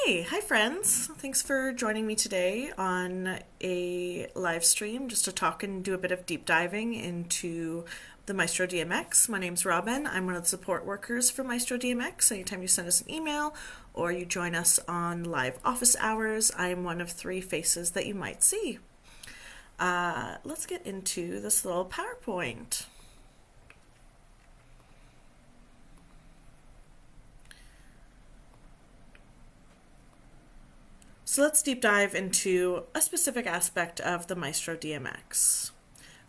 Hi friends. Thanks for joining me today on a live stream just to talk and do a bit of deep diving into the Maestro DMX. My name's Robin. I'm one of the support workers for Maestro DMX. Anytime you send us an email or you join us on live office hours, I'm one of three faces that you might see. Let's get into this little PowerPoint. So let's deep dive into a specific aspect of the Maestro DMX.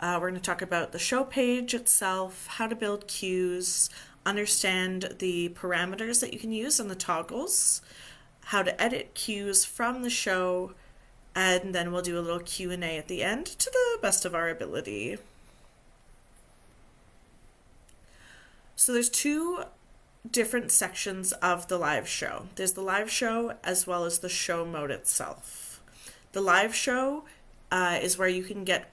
We're going to talk about the show page itself, how to build cues, understand the parameters that you can use on the toggles, how to edit cues from the show, and then we'll do a little Q&A at the end to the best of our ability. So there's two different sections of the live show. There's the live show as well as the show mode itself. The live show is where you can get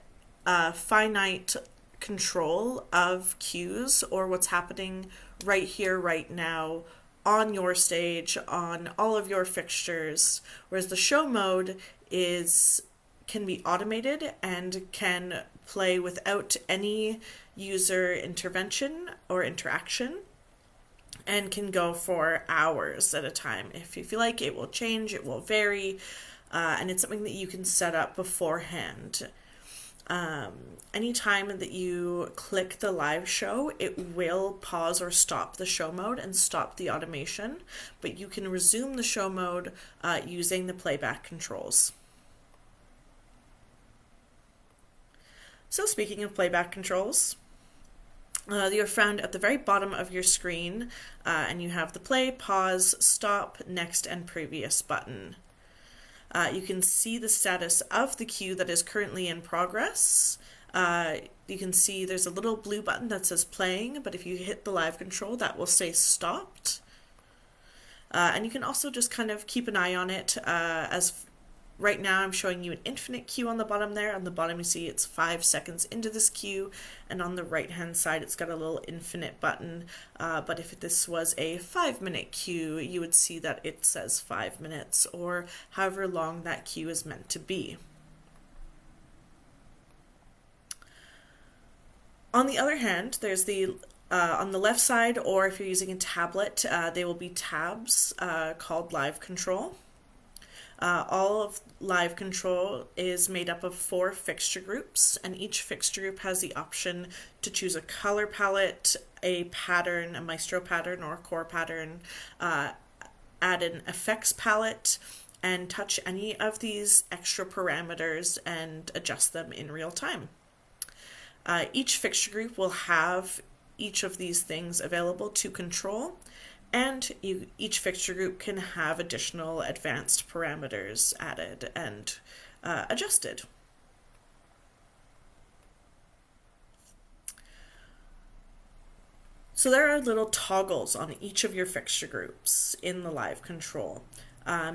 finite control of cues or what's happening right here, right now, on your stage, on all of your fixtures, whereas the show mode can be automated and can play without any user intervention or interaction, and can go for hours at a time. If you feel like it will change, it will vary, and it's something that you can set up beforehand. Anytime that you click the live show, it will pause or stop the show mode and stop the automation, but you can resume the show mode using the playback controls. So speaking of playback controls, you're found at the very bottom of your screen, and you have the play, pause, stop, next, and previous button. You can see the status of the cue that is currently in progress. You can see there's a little blue button that says playing, but if you hit the live control, that will say stopped. And you can also just kind of keep an eye on it as right now I'm showing you an infinite cue on the bottom there. On the bottom you see it's 5 seconds into this cue, and on the right hand side it's got a little infinite button, but if this was a 5-minute cue, you would see that it says 5 minutes or however long that cue is meant to be. On the other hand, there's on the left side, or if you're using a tablet, they will be tabs called live control. All of live control is made up of 4 fixture groups, and each fixture group has the option to choose a color palette, a pattern, a Maestro pattern or a core pattern, add an effects palette, and touch any of these extra parameters and adjust them in real time. Each fixture group will have each of these things available to control, and each fixture group can have additional advanced parameters added and adjusted. So there are little toggles on each of your fixture groups in the live control.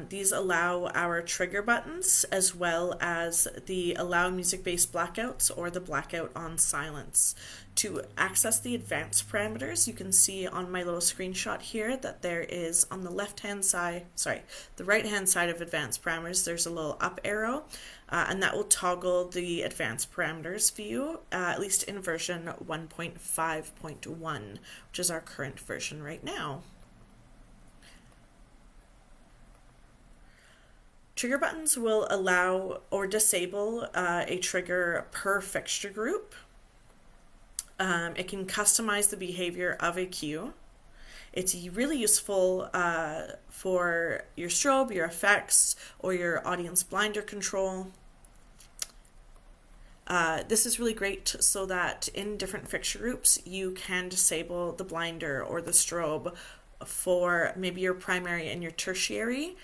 These allow our trigger buttons as well as the allow music-based blackouts or the blackout on silence. To access the advanced parameters, you can see on my little screenshot here that there is on the the right-hand side of advanced parameters, there's a little up arrow, and that will toggle the advanced parameters view, at least in version 1.5.1, which is our current version right now. Trigger buttons will allow or disable a trigger per fixture group. It can customize the behavior of a cue. It's really useful for your strobe, your effects, or your audience blinder control. This is really great so that in different fixture groups you can disable the blinder or the strobe for maybe your primary and your tertiary,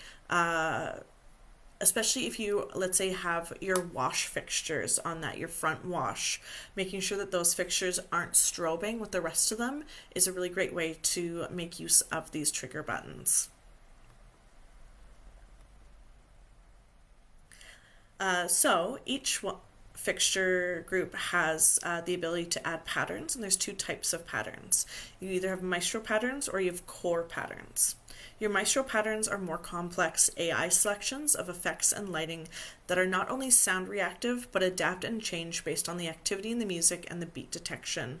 especially if you, let's say, have your wash fixtures on that, your front wash. Making sure that those fixtures aren't strobing with the rest of them is a really great way to make use of these trigger buttons. So each fixture group has the ability to add patterns, and there's two types of patterns. You either have maestro patterns or you have core patterns. Your maestro patterns are more complex AI selections of effects and lighting that are not only sound reactive, but adapt and change based on the activity in the music and the beat detection.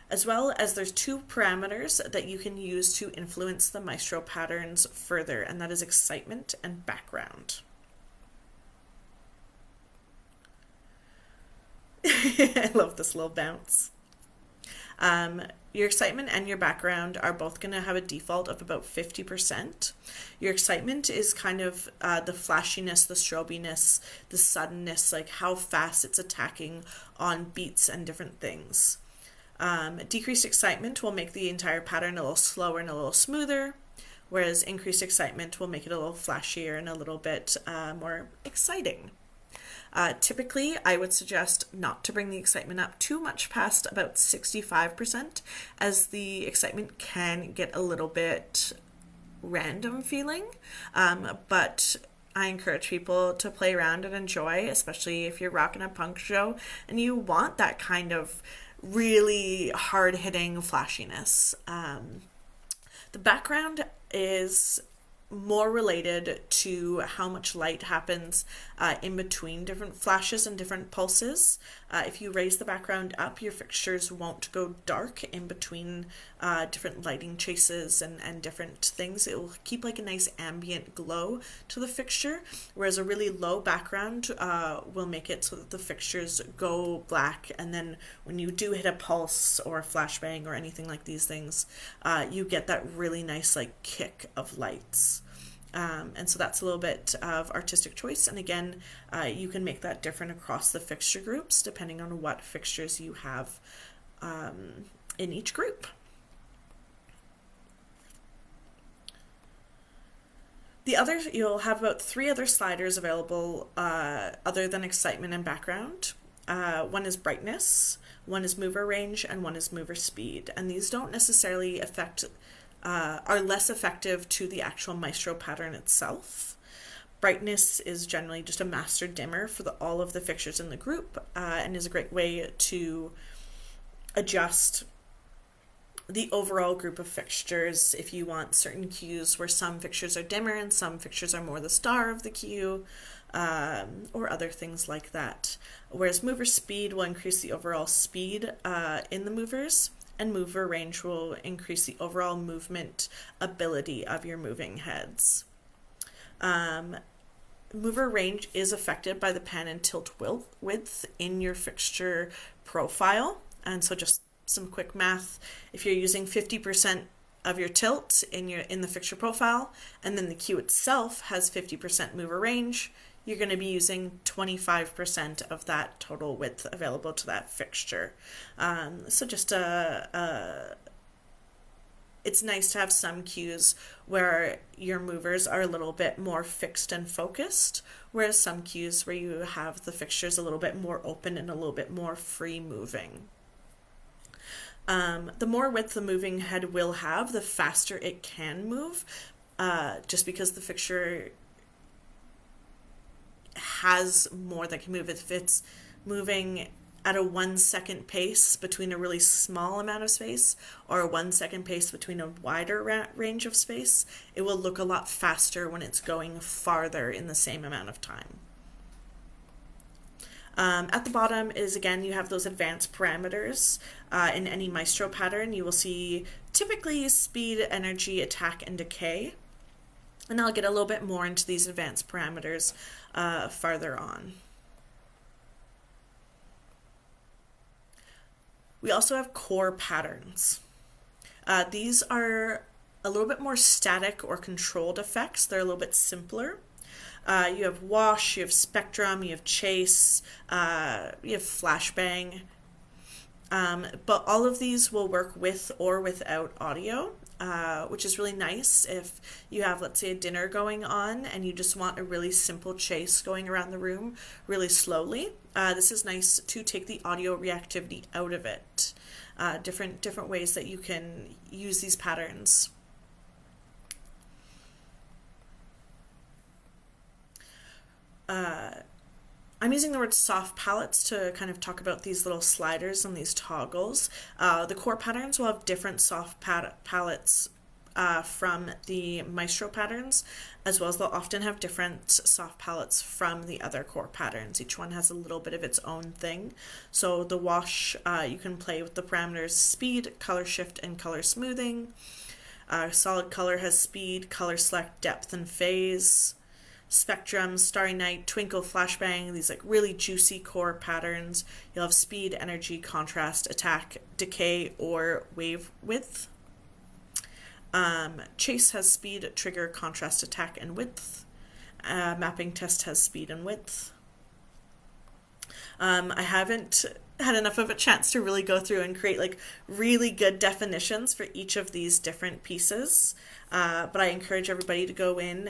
As well as there's two parameters that you can use to influence the maestro patterns further, and that is excitement and background. I love this little bounce. Your excitement and your background are both going to have a default of about 50%. Your excitement is kind of the flashiness, the strobiness, the suddenness, like how fast it's attacking on beats and different things. Decreased excitement will make the entire pattern a little slower and a little smoother, whereas increased excitement will make it a little flashier and a little bit more exciting. Typically, I would suggest not to bring the excitement up too much past about 65%, as the excitement can get a little bit random feeling, but I encourage people to play around and enjoy, especially if you're rocking a punk show and you want that kind of really hard-hitting flashiness. The background is more related to how much light happens in between different flashes and different pulses. If you raise the background up, your fixtures won't go dark in between different lighting chases and different things. It will keep like a nice ambient glow to the fixture, whereas a really low background will make it so that the fixtures go black, and then when you do hit a pulse or a flashbang or anything like these things, you get that really nice like kick of lights. And so that's a little bit of artistic choice, and again, you can make that different across the fixture groups depending on what fixtures you have in each group. You'll have about 3 other sliders available other than excitement and background. One is brightness, one is mover range, and one is mover speed, and these don't necessarily are less effective to the actual maestro pattern itself. Brightness is generally just a master dimmer for all of the fixtures in the group, and is a great way to adjust the overall group of fixtures if you want certain cues where some fixtures are dimmer and some fixtures are more the star of the cue, or other things like that. Whereas mover speed will increase the overall speed in the movers, and mover range will increase the overall movement ability of your moving heads. Mover range is affected by the pan and tilt width in your fixture profile, and so just some quick math. If you're using 50% of your tilt in the fixture profile, and then the cue itself has 50% mover range, you're going to be using 25% of that total width available to that fixture. So just it's nice to have some cues where your movers are a little bit more fixed and focused, whereas some cues where you have the fixtures a little bit more open and a little bit more free moving. The more width the moving head will have, the faster it can move, just because the fixture has more that can move. If it's moving at a 1 second pace between a really small amount of space or a 1 second pace between a wider range of space, it will look a lot faster when it's going farther in the same amount of time. At the bottom is, again, you have those advanced parameters. In any maestro pattern, you will see typically speed, energy, attack, and decay. And I'll get a little bit more into these advanced parameters farther on. We also have core patterns. These are a little bit more static or controlled effects. They're a little bit simpler. You have wash, you have spectrum, you have chase, you have flashbang. But all of these will work with or without audio, which is really nice if you have, let's say, a dinner going on and you just want a really simple chase going around the room really slowly. This is nice to take the audio reactivity out of it. Different ways that you can use these patterns. I'm using the word soft palettes to kind of talk about these little sliders and these toggles. The core patterns will have different soft palettes from the Maestro patterns, as well as they'll often have different soft palettes from the other core patterns. Each one has a little bit of its own thing. So the wash, you can play with the parameters speed, color shift, and color smoothing. Solid color has speed, color select, depth, and phase. Spectrum, Starry Night, Twinkle, Flashbang, these like really juicy core patterns. You'll have speed, energy, contrast, attack, decay, or wave width. Chase has speed, trigger, contrast, attack, and width. Mapping test has speed and width. I haven't had enough of a chance to really go through and create like really good definitions for each of these different pieces. But I encourage everybody to go in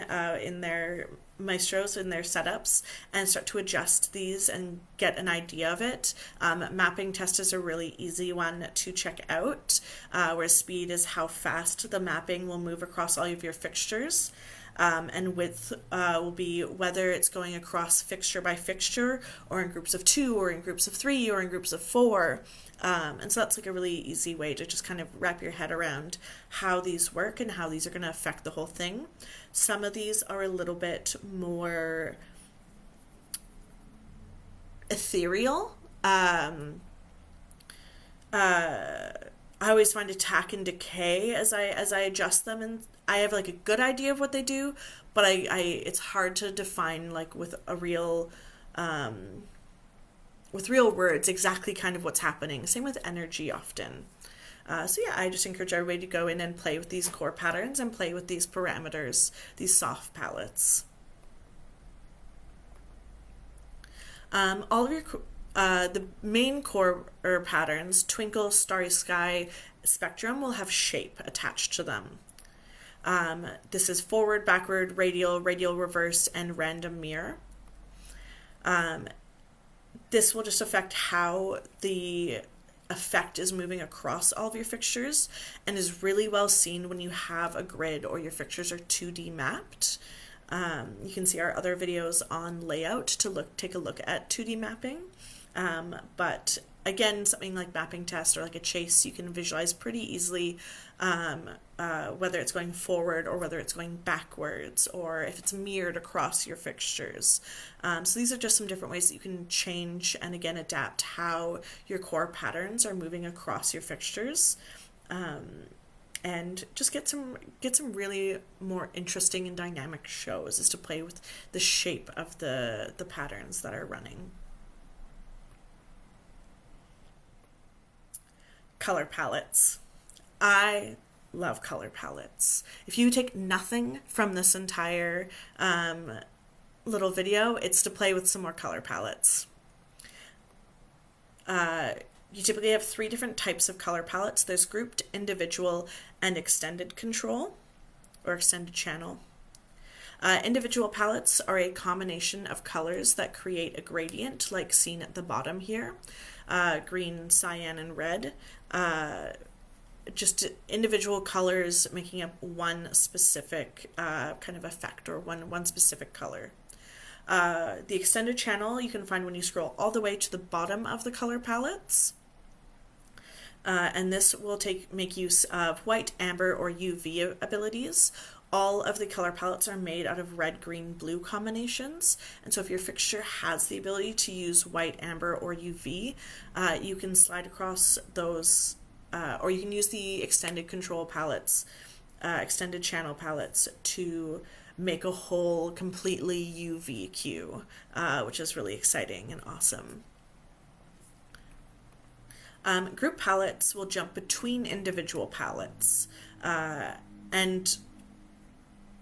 their Maestros, in their setups, and start to adjust these and get an idea of it. Mapping test is a really easy one to check out, where speed is how fast the mapping will move across all of your fixtures. And width will be whether it's going across fixture by fixture, or in groups of 2, or in groups of 3, or in groups of 4. And so that's like a really easy way to just kind of wrap your head around how these work and how these are going to affect the whole thing. Some of these are a little bit more ethereal. I always find attack and decay as I adjust them, and I have like a good idea of what they do, but I it's hard to define like with real words exactly kind of what's happening. Same with energy often. So yeah, I just encourage everybody to go in and play with these core patterns and play with these parameters, these soft palettes. All of your the main core patterns, Twinkle, Starry Sky, Spectrum, will have shape attached to them. This is forward, backward, radial, radial reverse, and random mirror. This will just affect how the effect is moving across all of your fixtures, and is really well seen when you have a grid or your fixtures are 2D mapped. You can see our other videos on layout to take a look at 2D mapping. But again, something like mapping test or like a chase, you can visualize pretty easily whether it's going forward or whether it's going backwards, or if it's mirrored across your fixtures. So these are just some different ways that you can change and again adapt how your core patterns are moving across your fixtures. And just get some really more interesting and dynamic shows, is to play with the shape of the patterns that are running. Color palettes. I love color palettes. If you take nothing from this entire little video, it's to play with some more color palettes. You typically have 3 different types of color palettes. There's grouped, individual, and extended control, or extended channel. Individual palettes are a combination of colors that create a gradient, like seen at the bottom here. Green, cyan, and red. Just individual colors making up one specific kind of effect, or one specific color. The extended channel you can find when you scroll all the way to the bottom of the color palettes. And this will make use of white, amber, or UV abilities. All of the color palettes are made out of red, green, blue combinations. And so if your fixture has the ability to use white, amber, or UV, you can slide across those, or you can use the extended control palettes, extended channel palettes, to make a whole completely UV queue, which is really exciting and awesome. Group palettes will jump between individual palettes and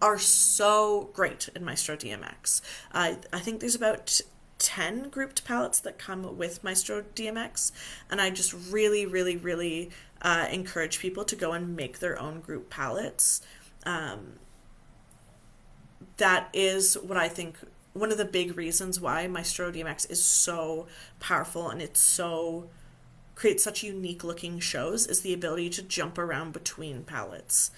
are so great in Maestro DMX. I think there's about 10 grouped palettes that come with Maestro DMX, and I just really, really, really encourage people to go and make their own group palettes. That is what I think one of the big reasons why Maestro DMX is so powerful and creates such unique looking shows, is the ability to jump around between palettes.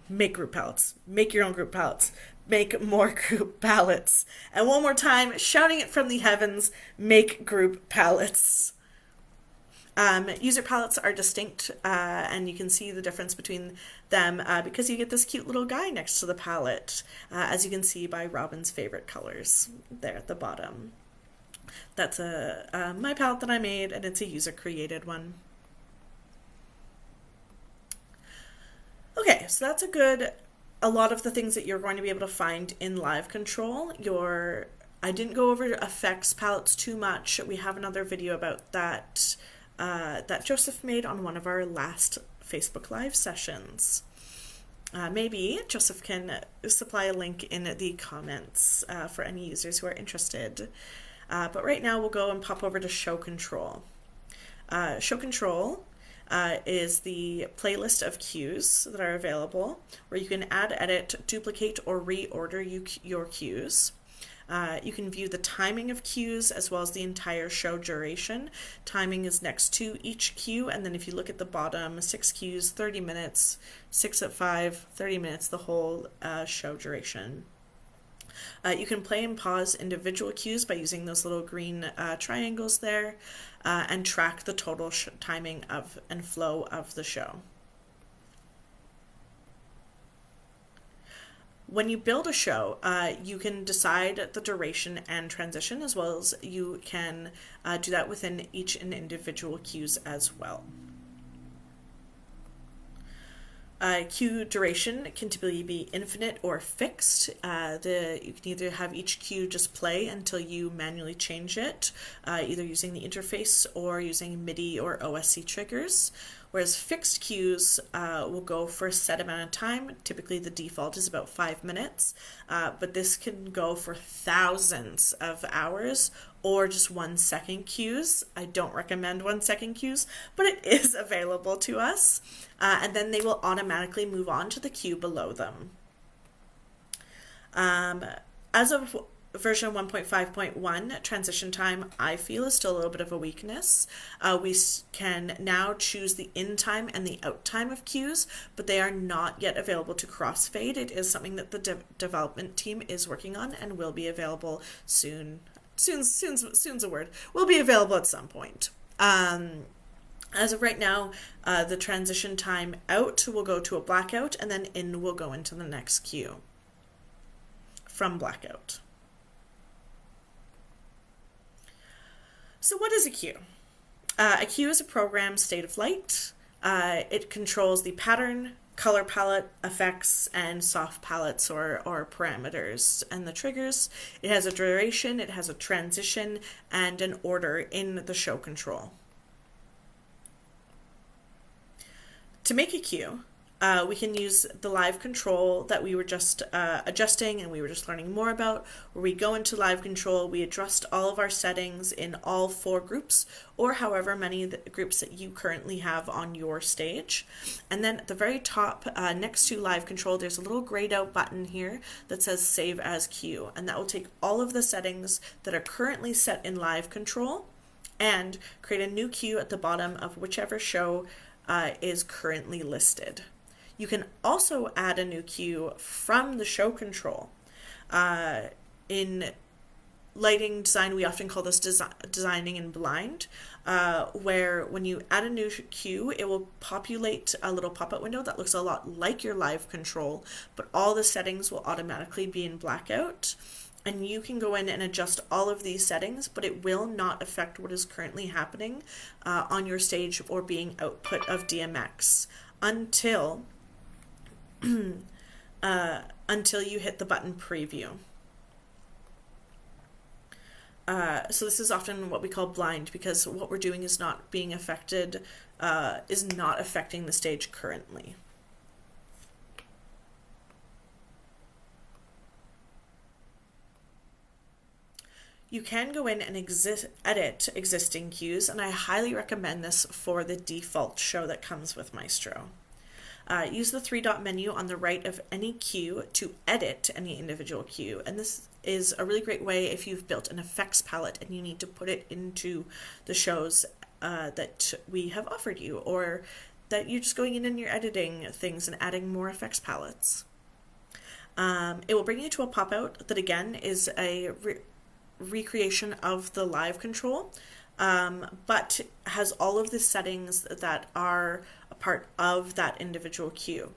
Make group palettes. Make your own group palettes. Make more group palettes. And one more time, shouting it from the heavens, make group palettes. User palettes are distinct, and you can see the difference between them because you get this cute little guy next to the palette, as you can see by Robin's favorite colors there at the bottom. That's my palette that I made, and it's a user-created one. Okay, so that's a lot of the things that you're going to be able to find in Live Control. I didn't go over effects palettes too much. We have another video about that that Joseph made on one of our last Facebook Live sessions. Maybe Joseph can supply a link in the comments for any users who are interested. But right now we'll go and pop over to Show Control. Show Control is the playlist of cues that are available, where you can add, edit, duplicate, or reorder your cues. You can view the timing of cues as well as the entire show duration. Timing is next to each cue, and then if you look at the bottom, 6 cues, 30 minutes, 6 at 5, 30 minutes, the whole show duration. You can play and pause individual cues by using those little green triangles there, and track the total timing of and flow of the show. When you build a show, you can decide the duration and transition, as well as you can do that within each and individual cues as well. Cue duration can typically be infinite or fixed. You can either have each cue just play until you manually change it, either using the interface or using MIDI or OSC triggers. Whereas fixed cues will go for a set amount of time. Typically the default is about 5 minutes, but this can go for thousands of hours or just 1 second cues. I don't recommend 1 second cues, but it is available to us. And then they will automatically move on to the cue below them. As of version 1.5.1, transition time, I feel, is still a little bit of a weakness. We can now choose the in time and the out time of cues, but they are not yet available to crossfade. It is something that the development team is working on and will be available soon. Soon's a word. Will be available at some point. As of right now, the transition time out will go to a blackout, and then in will go into the next cue from blackout. So what is a cue? A cue is a program state of light. It controls the pattern, color palette, effects, and soft palettes or parameters and the triggers. It has a duration, it has a transition, and an order in the show control. To make a cue, we can use the live control that we were just adjusting and we were just learning more about, where we go into live control, we adjust all of our settings in all 4 groups, or however many groups that you currently have on your stage. And then at the very top, next to live control, there's a little grayed out button here that says save as cue, and that will take all of the settings that are currently set in live control and create a new cue at the bottom of whichever show is currently listed. You can also add a new cue from the show control. In lighting design, we often call this designing in blind, where when you add a new cue, it will populate a little pop-up window that looks a lot like your live control, but all the settings will automatically be in blackout. And you can go in and adjust all of these settings, but it will not affect what is currently happening on your stage or being output of DMX until you hit the button preview. So this is often what we call blind, because what we're doing is not being affected, is not affecting the stage currently. You can go in and edit existing cues, and I highly recommend this for the default show that comes with Maestro. Use the 3-dot menu on the right of any cue to edit any individual cue, and this is a really great way if you've built an effects palette and you need to put it into the shows that we have offered you, or that you're just going in and you're editing things and adding more effects palettes. It will bring you to a pop-out that again is a recreation of the live control, but has all of the settings that are a part of that individual cue.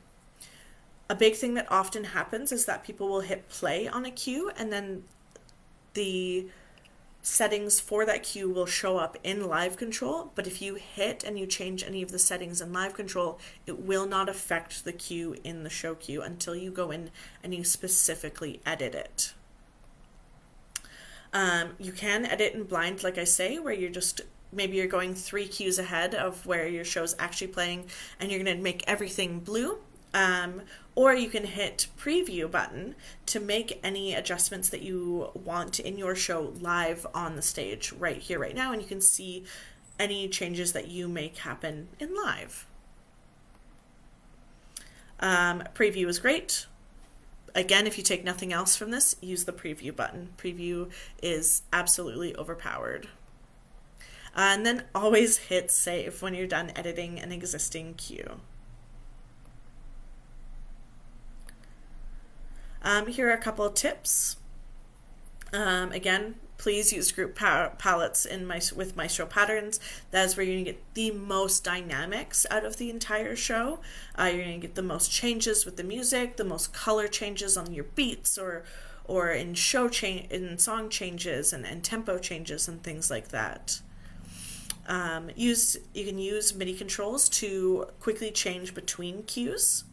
A big thing that often happens is that people will hit play on a cue and then the settings for that cue will show up in live control, but if you hit and you change any of the settings in live control, it will not affect the cue in the show cue until you go in and you specifically edit it. You can edit in blind, like I say, where you're just, maybe you're going 3 cues ahead of where your show's actually playing and you're going to make everything blue. Or you can hit preview button to make any adjustments that you want in your show live on the stage right here, right now, and you can see any changes that you make happen in live. Preview is great. Again, if you take nothing else from this, use the preview button. Preview is absolutely overpowered. And then always hit save when you're done editing an existing cue. Here are a couple of tips. Again, please use group palettes with Maestro Patterns. That is where you're going to get the most dynamics out of the entire show. You're going to get the most changes with the music, the most color changes on your beats, or in in song changes and tempo changes and things like that. You can use MIDI controls to quickly change between cues.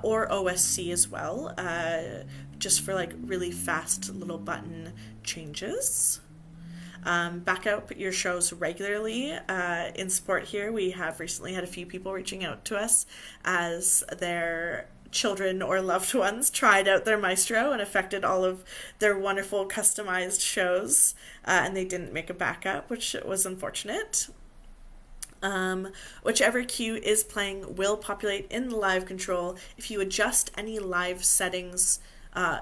Or OSC as well, just for like really fast little button changes. Back up your shows regularly. In support here, we have recently had a few people reaching out to us as their children or loved ones tried out their Maestro and affected all of their wonderful customized shows, and they didn't make a backup, which was unfortunate. Whichever cue is playing will populate in the live control. If you adjust any live settings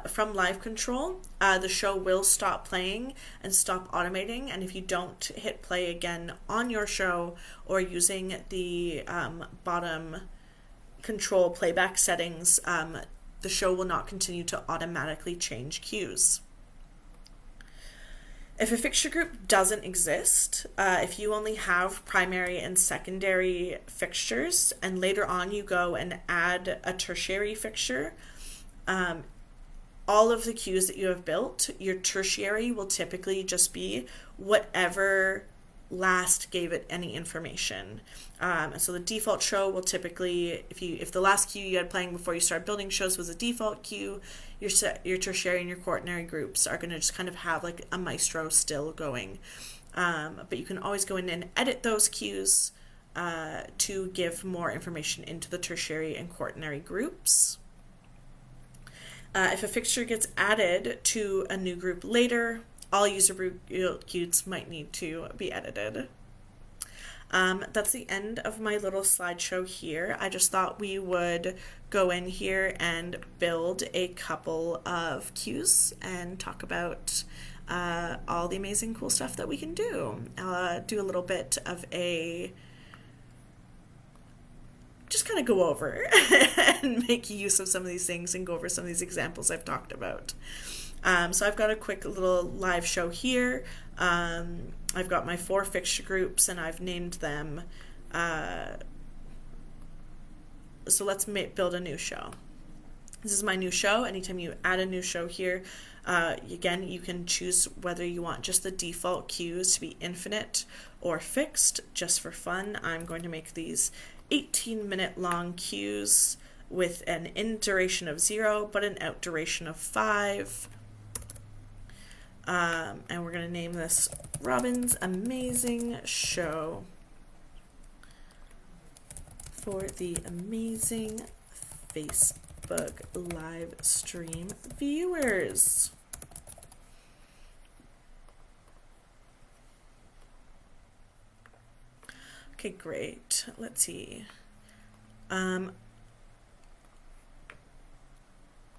from live control, the show will stop playing and stop automating, and if you don't hit play again on your show or using the bottom control playback settings, the show will not continue to automatically change cues. If a fixture group doesn't exist, if you only have primary and secondary fixtures, and later on you go and add a tertiary fixture, all of the cues that you have built, your tertiary will typically just be whatever last gave it any information. So the default show will typically, if the last cue you had playing before you start building shows was a default cue, your tertiary and your quaternary groups are going to just kind of have like a Maestro still going. But you can always go in and edit those cues to give more information into the tertiary and quaternary groups. If a fixture gets added to a new group later, all user cues might need to be edited. That's the end of my little slideshow here. I just thought we would go in here and build a couple of cues and talk about all the amazing cool stuff that we can do. Do a little bit of just kind of go over and make use of some of these things and go over some of these examples I've talked about. So I've got a quick little live show here. I've got my 4 fixture groups and I've named them. So let's build a new show. This is my new show. Anytime you add a new show here, again, you can choose whether you want just the default cues to be infinite or fixed. Just for fun, I'm going to make these 18-minute long cues with an in duration of 0 but an out duration of 5. And we're going to name this Robin's Amazing Show for the amazing Facebook live stream viewers. Okay, great. Let's see.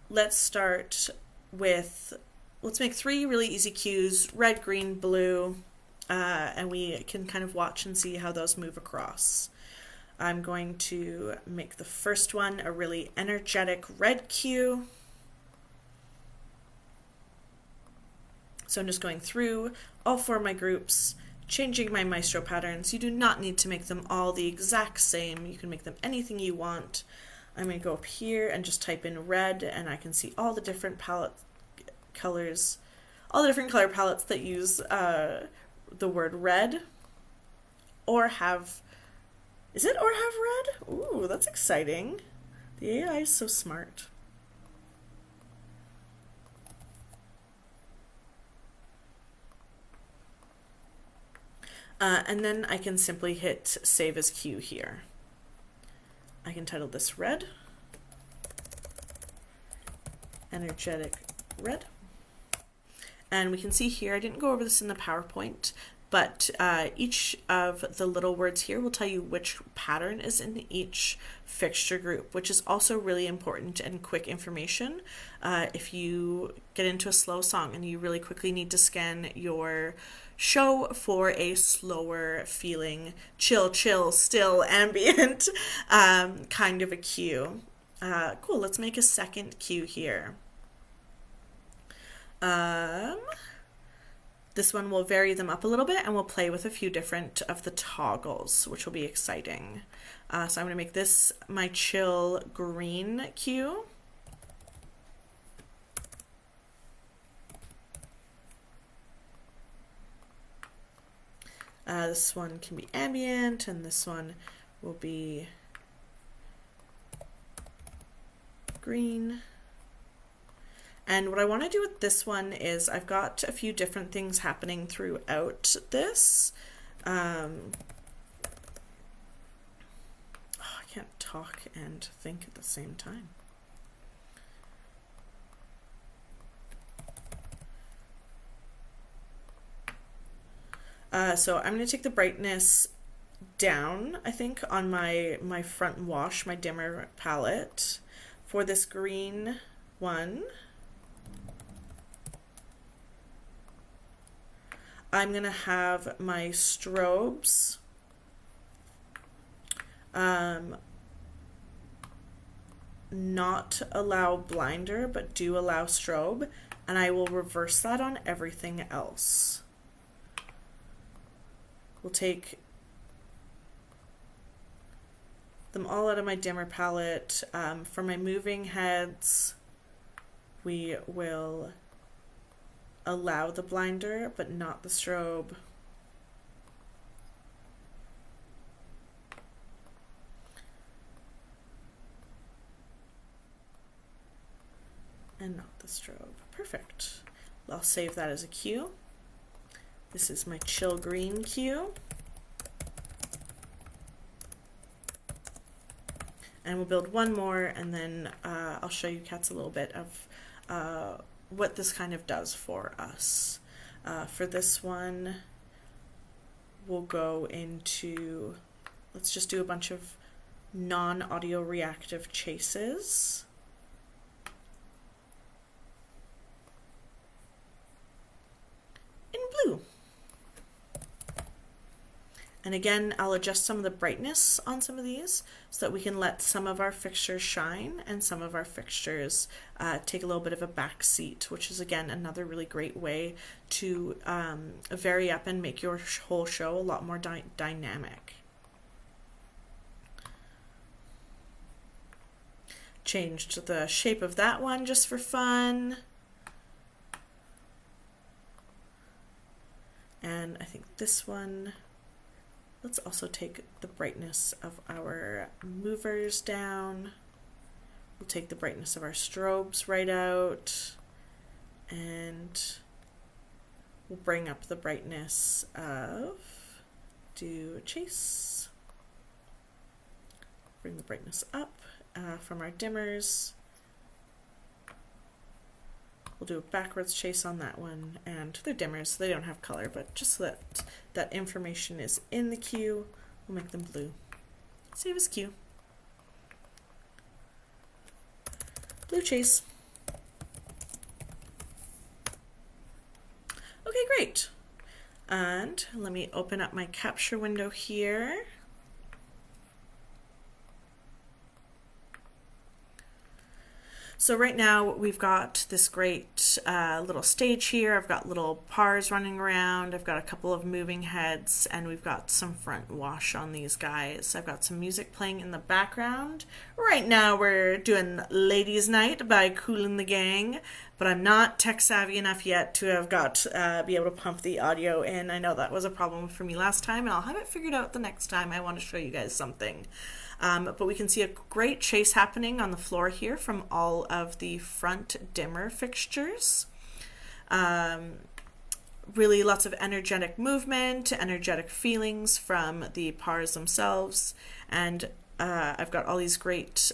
Let's make 3 really easy cues, red, green, blue, and we can kind of watch and see how those move across. I'm going to make the first one a really energetic red cue. So I'm just going through all 4 of my groups, changing my maestro patterns. You do not need to make them all the exact same. You can make them anything you want. I'm going to go up here and just type in red, and I can see all the different palette colors, all the different color palettes that use the word red or have, is it or have red? Ooh, that's exciting. The AI is so smart. And then I can simply hit save as cue here. I can title this red, energetic red. And we can see here, I didn't go over this in the PowerPoint, but each of the little words here will tell you which pattern is in each fixture group, which is also really important and quick information. If you get into a slow song and you really quickly need to scan your show for a slower feeling, chill, still, ambient kind of a cue. Cool, let's make a second cue here. This one will vary them up a little bit, and we'll play with a few different of the toggles, which will be exciting. So I'm going to make this my chill green cue. This one can be ambient, and this one will be green. And what I want to do with this one is I've got a few different things happening throughout this. I can't talk and think at the same time. So I'm going to take the brightness down, I think, on my front wash, my dimmer palette for this green one. I'm going to have my strobes not allow blinder, but do allow strobe, and I will reverse that on everything else. We'll take them all out of my dimmer palette. For my moving heads, we will allow the blinder, but not the strobe. And not the strobe. Perfect. I'll save that as a cue. This is my chill green cue. And we'll build one more, and then I'll show you cats a little bit of what this kind of does for us. For this one, we'll go into, let's just do a bunch of non-audio reactive chases. In blue. And again, I'll adjust some of the brightness on some of these so that we can let some of our fixtures shine and some of our fixtures take a little bit of a back seat, which is again another really great way to vary up and make your whole show a lot more dynamic. Changed the shape of that one just for fun. And I think this one, let's also take the brightness of our movers down. We'll take the brightness of our strobes right out, and we'll bring up the brightness of, do a chase. Bring the brightness up from our dimmers. We'll do a backwards chase on that one, and they're dimmers, so they don't have color, but just so that that information is in the cue, we'll make them blue. Save as cue. Blue chase. Okay, great. And let me open up my capture window here. So right now we've got this great little stage here. I've got little pars running around. I've got a couple of moving heads, and we've got some front wash on these guys. I've got some music playing in the background. Right now we're doing Ladies Night by Kool and the Gang, but I'm not tech savvy enough yet to have got be able to pump the audio in. I know that was a problem for me last time, and I'll have it figured out the next time I want to show you guys something. But we can see a great chase happening on the floor here from all of the front dimmer fixtures. Really lots of energetic movement, energetic feelings from the pars themselves. And I've got all these great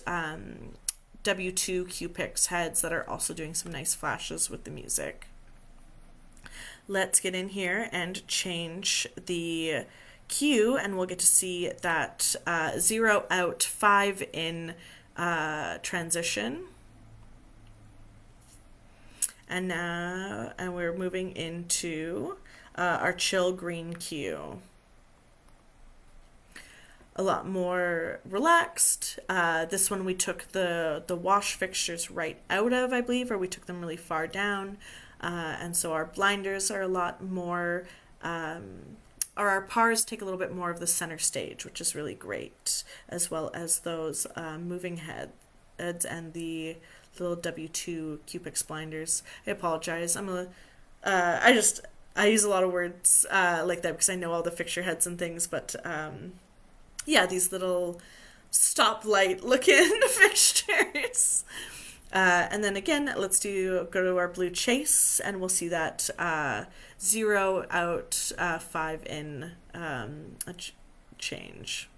W2 Q-Pix heads that are also doing some nice flashes with the music. Let's get in here and change the Q, and we'll get to see that 0 out 5 in transition. And now we're moving into our chill green Q. A lot more relaxed. This one we took the wash fixtures right out of, I believe, or we took them really far down. And so our blinders are a lot more or our pars take a little bit more of the center stage, which is really great, as well as those moving heads and the little W2 Q-Pix blinders. I apologize. I use a lot of words like that because I know all the fixture heads and things, but yeah, these little stoplight looking fixtures. And then again, let's go to our blue chase, and we'll see that 0 out 5 in a change.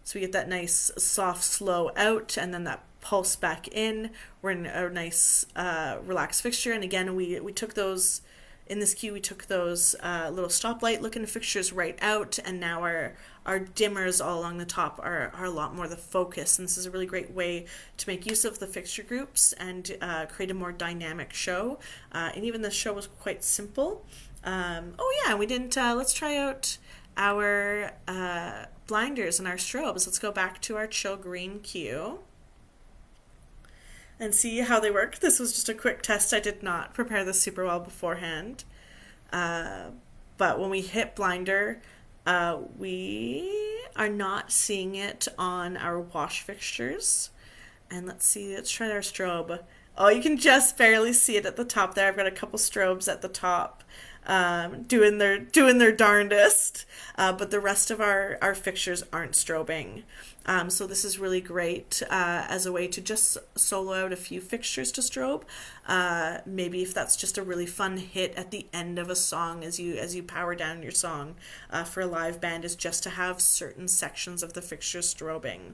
So we get that nice soft slow out, and then that pulse back in. We're in a nice relaxed fixture, and again, we took those. In this Q, we took those little stoplight looking fixtures right out, and now our dimmers all along the top are a lot more the focus. And this is a really great way to make use of the fixture groups and create a more dynamic show. And even the show was quite simple. Oh yeah, we didn't, let's try out our blinders and our strobes. Let's go back to our chill green Q and see how they work. This was just a quick test. I did not prepare this super well beforehand. But when we hit blinder, we are not seeing it on our wash fixtures. And let's try our strobe. Oh, you can just barely see it at the top there. I've got a couple strobes at the top doing their darndest. But the rest of our fixtures aren't strobing. So this is really great as a way to just solo out a few fixtures to strobe. Maybe if that's just a really fun hit at the end of a song as you power down your song for a live band, is just to have certain sections of the fixtures strobing.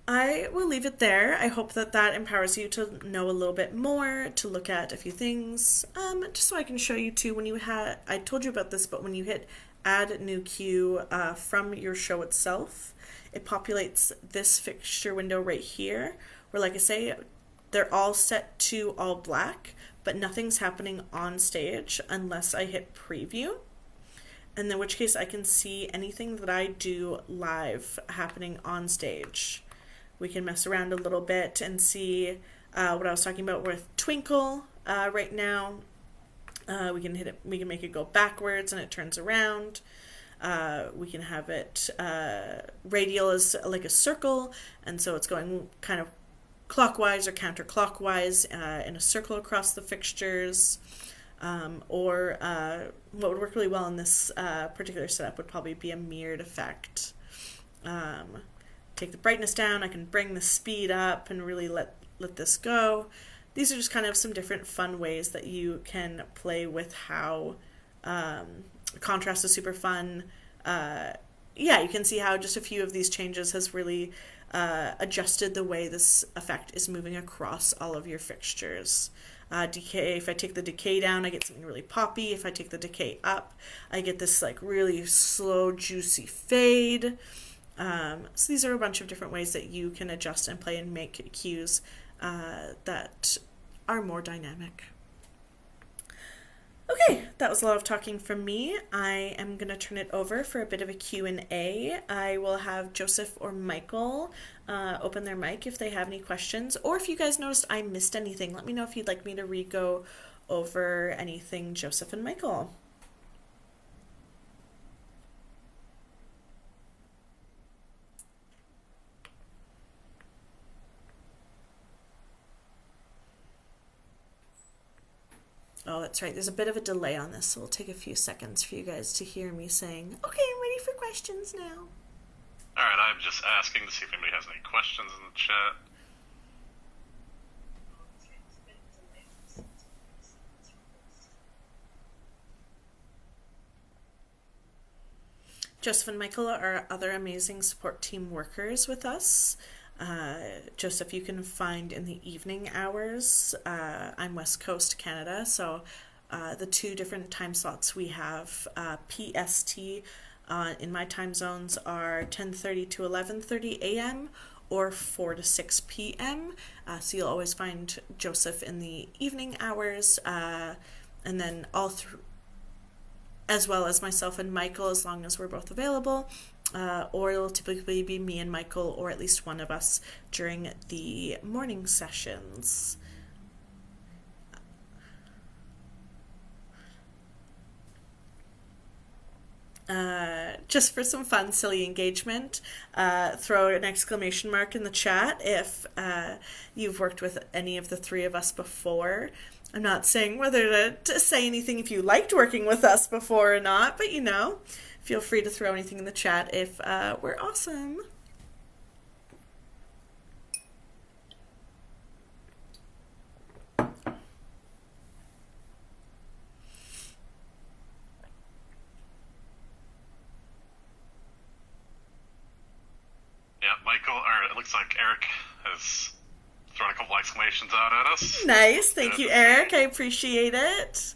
I will leave it there. I hope that empowers you to know a little bit more, to look at a few things, just so I can show you too. I told you about this, but when you hit add new cue from your show itself, it populates this fixture window right here, where, like I say, they're all set to all black, but nothing's happening on stage unless I hit preview. And in which case I can see anything that I do live happening on stage. We can mess around a little bit and see what I was talking about with Twinkle right now. We can hit it. We can make it go backwards and it turns around. We can have it radial as like a circle, and so it's going kind of clockwise or counterclockwise in a circle across the fixtures. Or what would work really well in this particular setup would probably be a mirrored effect. Take the brightness down, I can bring the speed up and really let this go. These are just kind of some different fun ways that you can play with how contrast is super fun. Yeah, you can see how just a few of these changes has really adjusted the way this effect is moving across all of your fixtures. Decay, if I take the decay down, I get something really poppy. If I take the decay up, I get this like really slow, juicy fade. So these are a bunch of different ways that you can adjust and play and make cues that are more dynamic. Okay, that was a lot of talking from me. I am going to turn it over for a bit of a Q&A. I will have Joseph or Michael open their mic if they have any questions, or if you guys noticed I missed anything, let me know if you'd like me to re-go over anything, Joseph and Michael. Oh, that's right. There's a bit of a delay on this, so it'll take a few seconds for you guys to hear me saying, okay, I'm ready for questions now. Alright, I'm just asking to see if anybody has any questions in the chat. Joseph and Michael are other amazing support team workers with us. Joseph, you can find in the evening hours. I'm West Coast Canada, so the two different time slots we have, PST in my time zones are 10:30 to 11:30 a.m. or 4 to 6 p.m. So you'll always find Joseph in the evening hours, and then all through, as well as myself and Michael, as long as we're both available. Or it'll typically be me and Michael, or at least one of us, during the morning sessions. Just for some fun, silly engagement, throw an exclamation mark in the chat if you've worked with any of the three of us before. I'm not saying whether to say anything if you liked working with us before or not, but feel free to throw anything in the chat if we're awesome. Yeah, Michael, or it looks like Eric has thrown a couple exclamations out at us. Nice, thank you, Eric. I appreciate it.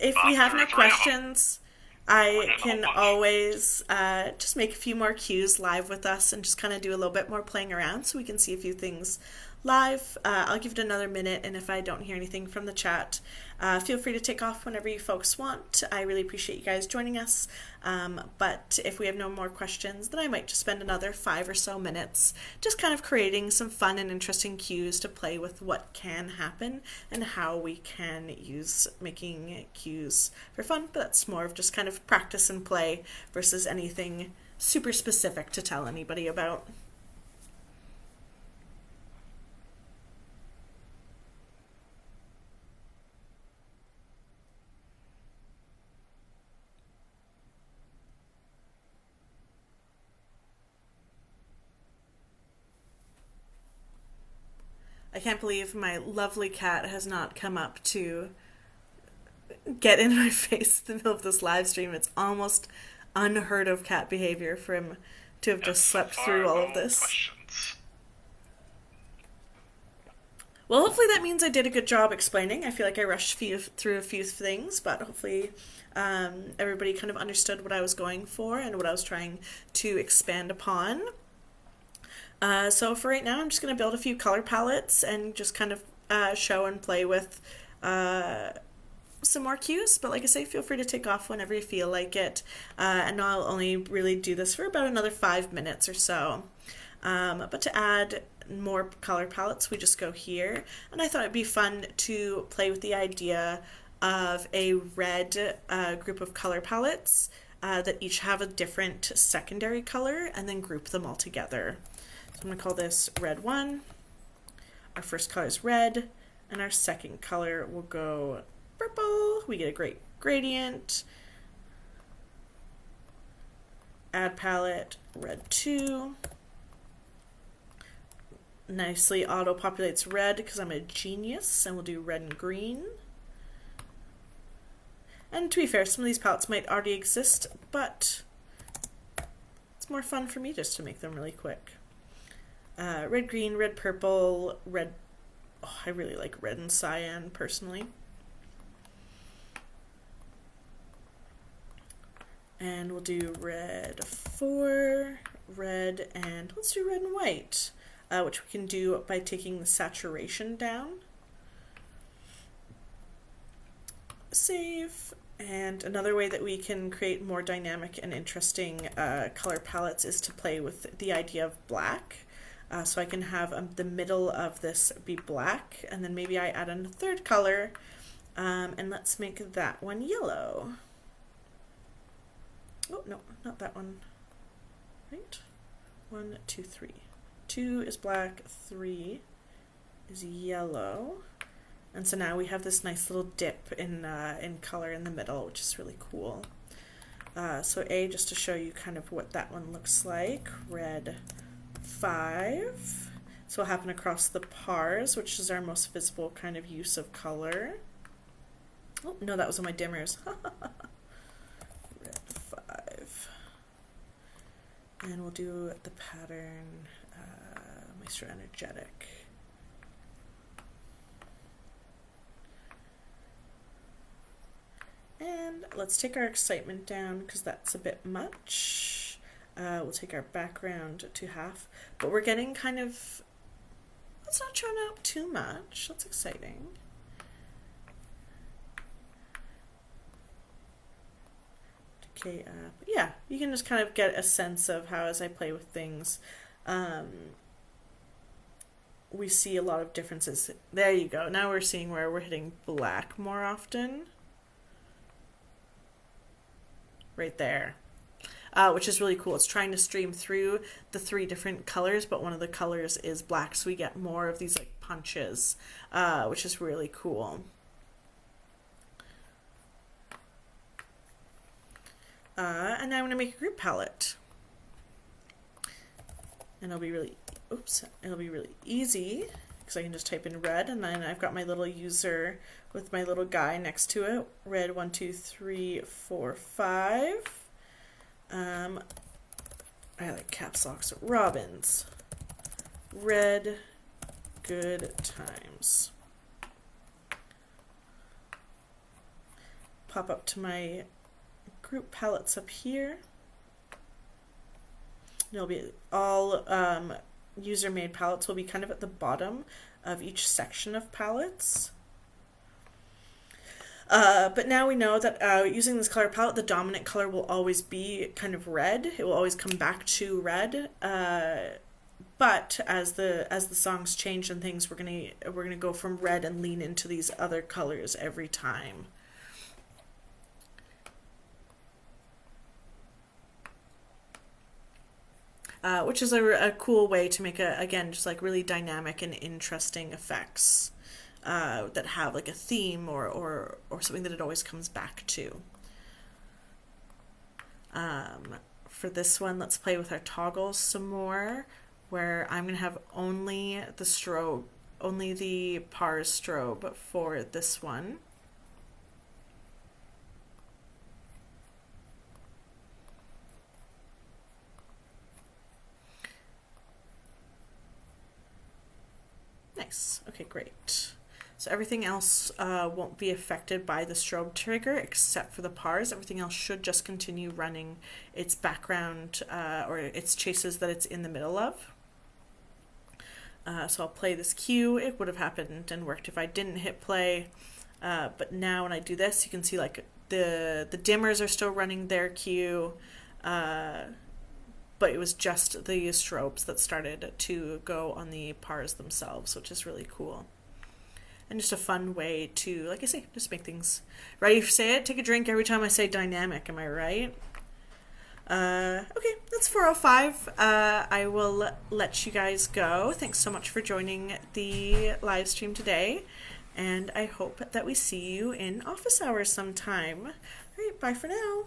If we have no questions, I can always just make a few more cues live with us and just kind of do a little bit more playing around so we can see a few things live. I'll give it another minute, and if I don't hear anything from the chat, feel free to take off whenever you folks want. I really appreciate you guys joining us, but if we have no more questions, then I might just spend another 5 or so minutes just kind of creating some fun and interesting cues to play with what can happen and how we can use making cues for fun, but that's more of just kind of practice and play versus anything super specific to tell anybody about. I can't believe my lovely cat has not come up to get in my face in the middle of this live stream. It's almost unheard of cat behavior for him to have just slept through all of this. Questions. Well, hopefully that means I did a good job explaining. I feel like I rushed through a few things, but hopefully everybody kind of understood what I was going for and what I was trying to expand upon. So for right now, I'm just going to build a few color palettes and just kind of show and play with some more cues. But like I say, feel free to take off whenever you feel like it. And I'll only really do this for about another 5 minutes or so. But to add more color palettes, we just go here. And I thought it'd be fun to play with the idea of a red group of color palettes that each have a different secondary color and then group them all together. I'm going to call this red 1. Our first color is red, and our second color will go purple. We get a great gradient. Add palette, red 2. Nicely auto-populates red because I'm a genius, and we'll do red and green. And to be fair, some of these palettes might already exist, but it's more fun for me just to make them really quick. Red, green, red, purple, red. Oh, I really like red and cyan personally. And we'll do red 4, red, and let's do red and white, which we can do by taking the saturation down. save. And another way that we can create more dynamic and interesting color palettes is to play with the idea of black. So I can have the middle of this be black, and then maybe I add in a third color, and let's make that one yellow. Oh, no, not that one. Right? 1, 2, 3. 2 is black, 3 is yellow. And so now we have this nice little dip in color in the middle, which is really cool. So just to show you kind of what that one looks like, red 5. So it'll happen across the pars, which is our most visible kind of use of color. Oh, no, that was on my dimmers. Red 5. And we'll do the pattern Maestro Energetic. And let's take our excitement down because that's a bit much. We'll take our background to half, but we're getting kind of, let's not turn out too much. That's exciting. Okay, but yeah, you can just kind of get a sense of how as I play with things, we see a lot of differences. There you go. Now we're seeing where we're hitting black more often. Right there, which is really cool. It's trying to stream through the 3 different colors, but one of the colors is black, so we get more of these like punches, which is really cool. And now I'm going to make a group palette, and it'll be really easy because I can just type in red, and then I've got my little user with my little guy next to it. Red 1, 2, 3, 4, 5. I like caps locks. Robins. Red. Good times. Pop up to my group palettes up here. It'll be all user-made palettes will be kind of at the bottom of each section of palettes. But now we know that using this color palette, the dominant color will always be kind of red. It will always come back to red. But as the songs change and things, we're gonna go from red and lean into these other colors every time. Which is a cool way to make again just like really dynamic and interesting effects. That have like a theme or something that it always comes back to. For this one, let's play with our toggles some more, where I'm going to have only the pars strobe for this one. Nice. Okay, great. So everything else won't be affected by the strobe trigger except for the pars. Everything else should just continue running its background or its chases that it's in the middle of. So I'll play this cue. It would have happened and worked if I didn't hit play. But now when I do this, you can see like the dimmers are still running their cue. But it was just the strobes that started to go on the pars themselves, which is really cool. And just a fun way to, like I say, just make things ready for say it. Take a drink every time I say dynamic, am I right? Okay, that's 4:05. I will let you guys go. Thanks so much for joining the live stream today. And I hope that we see you in office hours sometime. All right, bye for now.